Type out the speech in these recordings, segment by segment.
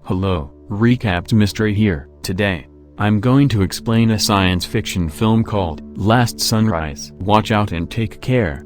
Hello, Recapped Mystery here. Today, I'm going to explain a science fiction film called Last Sunrise. Watch out and take care.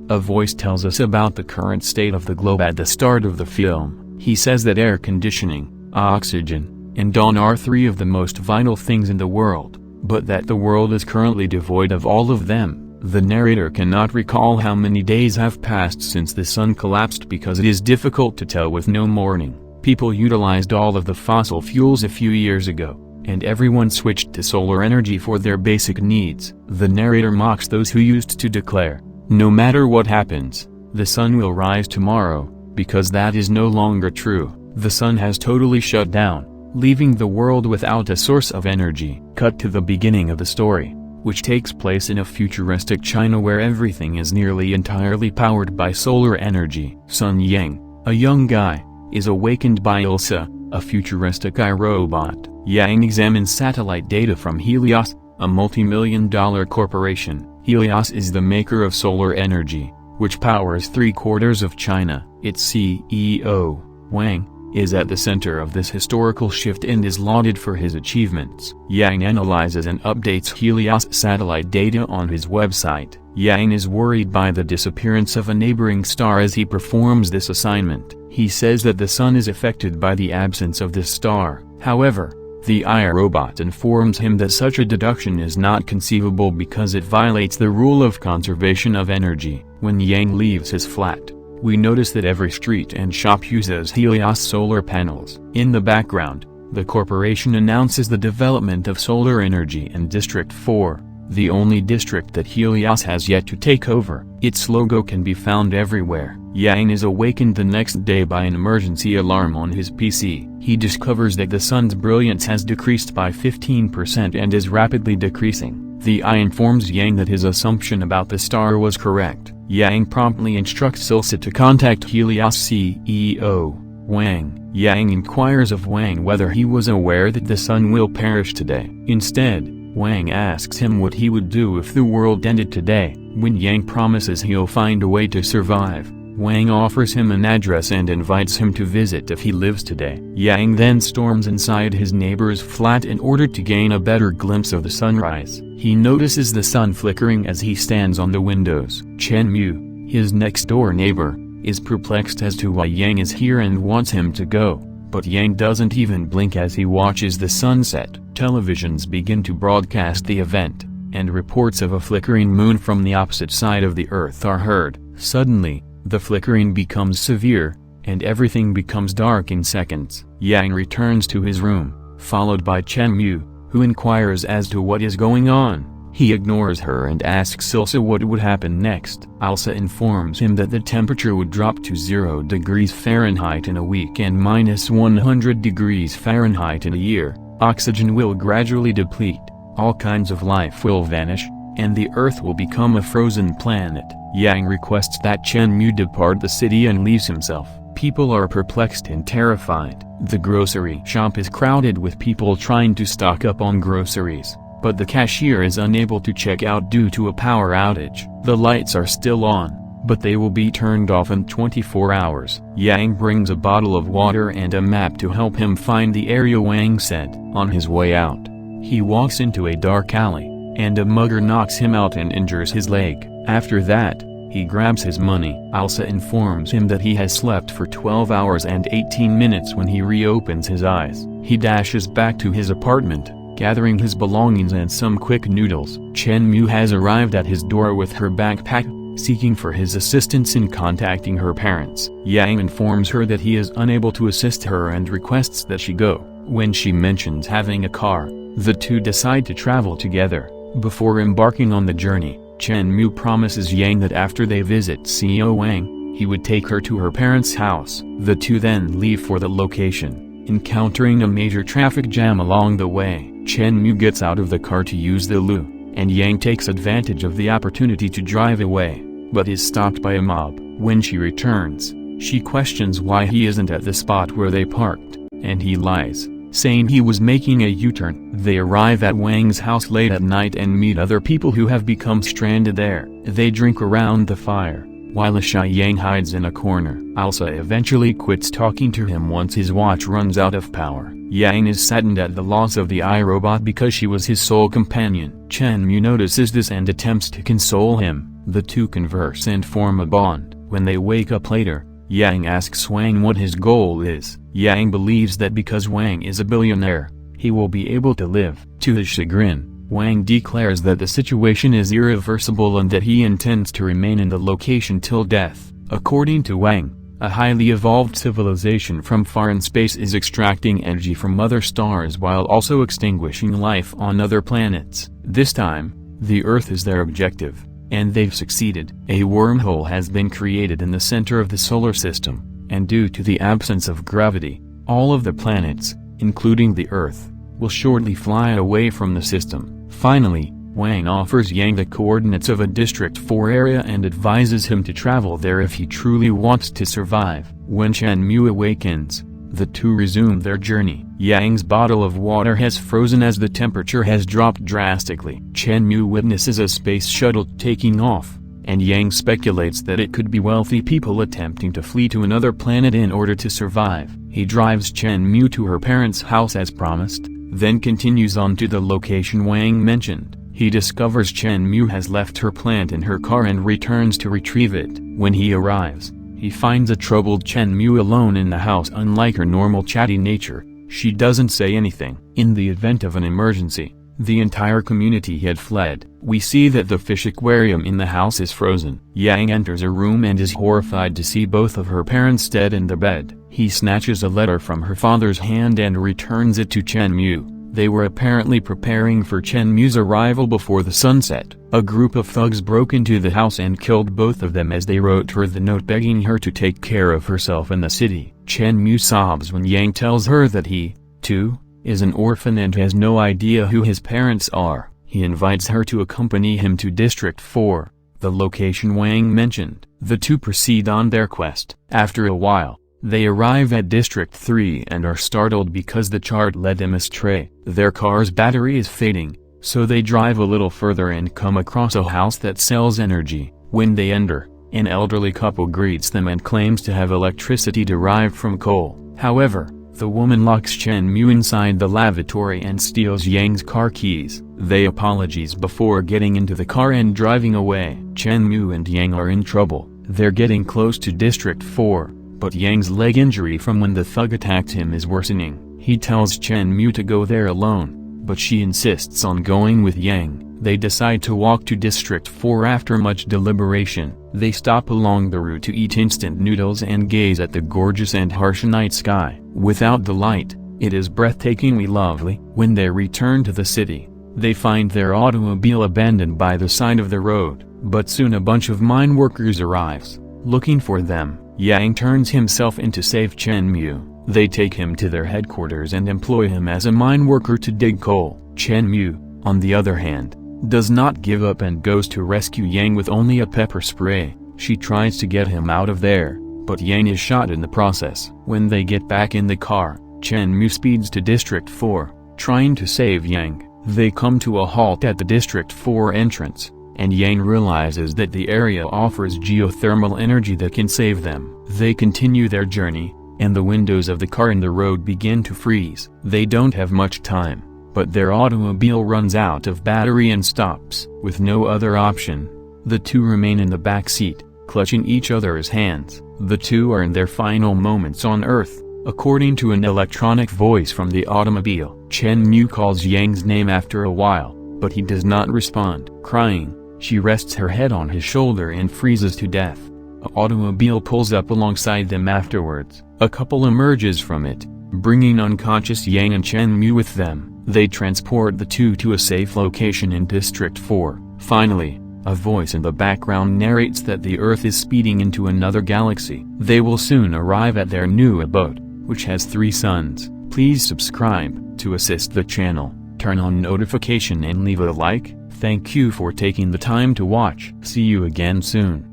A voice tells us about the current state of the globe at the start of the film. He says that air conditioning, oxygen, and dawn are three of the most vital things in the world, but that the world is currently devoid of all of them. The narrator cannot recall how many days have passed since the sun collapsed because it is difficult to tell with no morning. People utilized all of the fossil fuels a few years ago, and everyone switched to solar energy for their basic needs. The narrator mocks those who used to declare, "No matter what happens, the sun will rise tomorrow," because that is no longer true. The sun has totally shut down, leaving the world without a source of energy. Cut to the beginning of the story, which takes place in a futuristic China where everything is nearly entirely powered by solar energy. Sun Yang, a young guy, is awakened by Ilsa, a futuristic iRobot. Yang examines satellite data from Helios, a multi-million-dollar corporation. Helios is the maker of solar energy, which powers 3/4 of China. Its CEO, Wang, is at the center of this historical shift and is lauded for his achievements. Yang analyzes and updates Helios satellite data on his website. Yang is worried by the disappearance of a neighboring star as he performs this assignment. He says that the sun is affected by the absence of this star. However, the iRobot informs him that such a deduction is not conceivable because it violates the rule of conservation of energy. When Yang leaves his flat, we notice that every street and shop uses Helios solar panels. In the background, the corporation announces the development of solar energy in District 4, the only district that Helios has yet to take over. Its logo can be found everywhere. Yang is awakened the next day by an emergency alarm on his PC. He discovers that the sun's brilliance has decreased by 15% and is rapidly decreasing. The eye informs Yang that his assumption about the star was correct. Yang promptly instructs Ilsa to contact Helios CEO, Wang. Yang inquires of Wang whether he was aware that the sun will perish today. Instead, Wang asks him what he would do if the world ended today. When Yang promises he'll find a way to survive, Wang offers him an address and invites him to visit if he lives today. Yang then storms inside his neighbor's flat in order to gain a better glimpse of the sunrise. He notices the sun flickering as he stands on the windows. Chen Mu, his next-door neighbor, is perplexed as to why Yang is here and wants him to go, but Yang doesn't even blink as he watches the sunset. Televisions begin to broadcast the event, and reports of a flickering moon from the opposite side of the earth are heard. Suddenly, the flickering becomes severe, and everything becomes dark in seconds. Yang returns to his room, followed by Chen Mu, who inquires as to what is going on. He ignores her and asks Ilsa what would happen next. Ilsa informs him that the temperature would drop to 0 degrees Fahrenheit in a week and minus 100 degrees Fahrenheit in a year. Oxygen will gradually deplete, all kinds of life will vanish, and the Earth will become a frozen planet. Yang requests that Chen Mu depart the city and leaves himself. People are perplexed and terrified. The grocery shop is crowded with people trying to stock up on groceries, but the cashier is unable to check out due to a power outage. The lights are still on, but they will be turned off in 24 hours. Yang brings a bottle of water and a map to help him find the area Wang said. On his way out, he walks into a dark alley, and a mugger knocks him out and injures his leg. After that, he grabs his money. Ilsa informs him that he has slept for 12 hours and 18 minutes when he reopens his eyes. He dashes back to his apartment, gathering his belongings and some quick noodles. Chen Mu has arrived at his door with her backpack, seeking for his assistance in contacting her parents. Yang informs her that he is unable to assist her and requests that she go. When she mentions having a car, the two decide to travel together. Before embarking on the journey, Chen Mu promises Yang that after they visit CEO Wang, he would take her to her parents' house. The two then leave for the location, encountering a major traffic jam along the way. Chen Mu gets out of the car to use the loo, and Yang takes advantage of the opportunity to drive away, but is stopped by a mob. When she returns, she questions why he isn't at the spot where they parked, and he lies, saying he was making a U-turn. They arrive at Wang's house late at night and meet other people who have become stranded there. They drink around the fire, while Yang hides in a corner. Elsa eventually quits talking to him once his watch runs out of power. Yang is saddened at the loss of the iRobot because she was his sole companion. Chenmu notices this and attempts to console him. The two converse and form a bond. When they wake up later, Yang asks Wang what his goal is. Yang believes that because Wang is a billionaire, he will be able to live. To his chagrin, Wang declares that the situation is irreversible and that he intends to remain in the location till death. According to Wang, a highly evolved civilization from far in space is extracting energy from other stars while also extinguishing life on other planets. This time, the Earth is their objective, and they've succeeded. A wormhole has been created in the center of the solar system, and due to the absence of gravity, all of the planets, including the Earth, will shortly fly away from the system. Finally, Wang offers Yang the coordinates of a District 4 area and advises him to travel there if he truly wants to survive. When Chenmu awakens, the two resume their journey. Yang's bottle of water has frozen as the temperature has dropped drastically. Chenmu witnesses a space shuttle taking off, and Yang speculates that it could be wealthy people attempting to flee to another planet in order to survive. He drives Chenmu to her parents' house as promised, then continues on to the location Wang mentioned. He discovers Chenmu has left her plant in her car and returns to retrieve it. When he arrives, he finds a troubled Chenmu alone in the house. Unlike her normal chatty nature, she doesn't say anything. In the event of an emergency, the entire community had fled. We see that the fish aquarium in the house is frozen. Yang enters a room and is horrified to see both of her parents dead in the bed. He snatches a letter from her father's hand and returns it to Chenmu. They were apparently preparing for Chenmu's arrival before the sunset. A group of thugs broke into the house and killed both of them as they wrote her the note begging her to take care of herself in the city. Chenmu sobs when Yang tells her that he, too, is an orphan and has no idea who his parents are. He invites her to accompany him to District 4, the location Wang mentioned. The two proceed on their quest. After a while, they arrive at District 3 and are startled because the chart led them astray. Their car's battery is fading, so they drive a little further and come across a house that sells energy. When they enter, an elderly couple greets them and claims to have electricity derived from coal. However, the woman locks Chenmu inside the lavatory and steals Yang's car keys. They apologize before getting into the car and driving away. Chenmu and Yang are in trouble. They're getting close to District 4, but Yang's leg injury from when the thug attacked him is worsening. He tells Chenmu to go there alone, but she insists on going with Yang. They decide to walk to District 4 after much deliberation. They stop along the route to eat instant noodles and gaze at the gorgeous and harsh night sky. Without the light, it is breathtakingly lovely. When they return to the city, they find their automobile abandoned by the side of the road, but soon a bunch of mine workers arrives, looking for them. Yang turns himself in to save Chenmu. They take him to their headquarters and employ him as a mine worker to dig coal. Chenmu, on the other hand, does not give up and goes to rescue Yang with only a pepper spray. She tries to get him out of there, but Yang is shot in the process. When they get back in the car, Chenmu speeds to District 4, trying to save Yang. They come to a halt at the District 4 entrance, and Yang realizes that the area offers geothermal energy that can save them. They continue their journey, and the windows of the car in the road begin to freeze. They don't have much time, but their automobile runs out of battery and stops. With no other option, the two remain in the back seat, clutching each other's hands. The two are in their final moments on Earth, according to an electronic voice from the automobile. Chenmu calls Yang's name after a while, but he does not respond. Crying, she rests her head on his shoulder and freezes to death. An automobile pulls up alongside them afterwards. A couple emerges from it, bringing unconscious Yang and Chenmu with them. They transport the two to a safe location in District 4. Finally, a voice in the background narrates that the Earth is speeding into another galaxy. They will soon arrive at their new abode, which has 3 suns. Please subscribe to assist the channel, turn on notification and leave a like. Thank you for taking the time to watch. See you again soon.